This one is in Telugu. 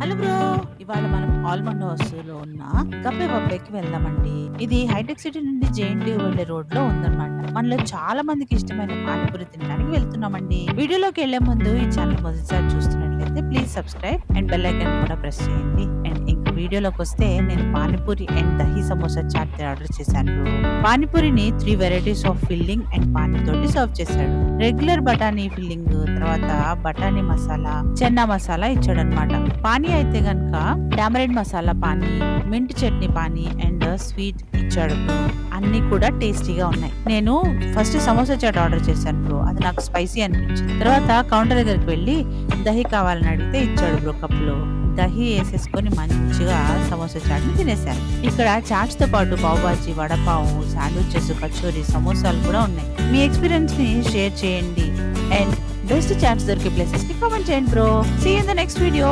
Hello bro. ఇవాళ మనం ఆల్మండ్ హౌస్‌లో ఉన్న గప్పే బప్పేకి వెళ్దామండి. ఇది హైటెక్ సిటీ నుండి జేఎన్‌టీయూ వెళ్ళే రోడ్‌లో ఉందన్నమాట. మనలో చాలా మందికి ఇష్టమైన పానీపూరి తినడానికి వెళ్తున్నామండి. వీడియోలోకెళ్ళే ముందు ఈ ఛానల్ మొదటిసారి చూస్తున్నట్లయితే please subscribe and bell icon కూడా ప్రెస్ చేయండి. అండ్ ఇంక వీడియోలోకొస్తే నేను పానీపూరి అండ్ దహీ సమోసా చాట్ ఆర్డర్ చేశాను బ్రో. పానీపూరిని 3 వెరైటీస్ ఆఫ్ ఫిల్లింగ్ అండ్ పానీ తోటి సర్వ్ చేశాడు. రెగ్యులర్ బఠానీ ఫిల్లింగ్, తర్వాత బఠానీ మసాలా, చెన్నా మసాలా ఇచ్చాడన్నమాట. పానీ అయితే గనక tamarind masala pani, mint chutney pani and sweet ఇచ్చాడు బ్రో. అన్ని కూడా టేస్టీగా ఉన్నాయి. నేను ఫస్ట్ సమోసా చాట్ ఆర్డర్ చేశాను బ్రో. అది నాకు స్పైసీ అనిపించింది. తర్వాత కౌంటర్ దగ్గరికి వెళ్ళి దహీ కావాలని అడిగితే ఇచ్చాడు బ్రో కప్లో. దహీ వేసేసుకొని మంచిగా సమోసా చాట్ని తినేశాను. ఇక్కడ చాట్స్ తో పాటు పావ్ బాజీ, వడపావు, శాండ్విచెస్, కచోరీ, సమోసాలు కూడా ఉన్నాయి. మీ ఎక్స్పీరియన్స్ ని షేర్ చేయండి అండ్ బెస్ట్ చాట్స్ దొరికే ప్లేసెస్ ని కామెంట్ చేయండి bro. See in the next video.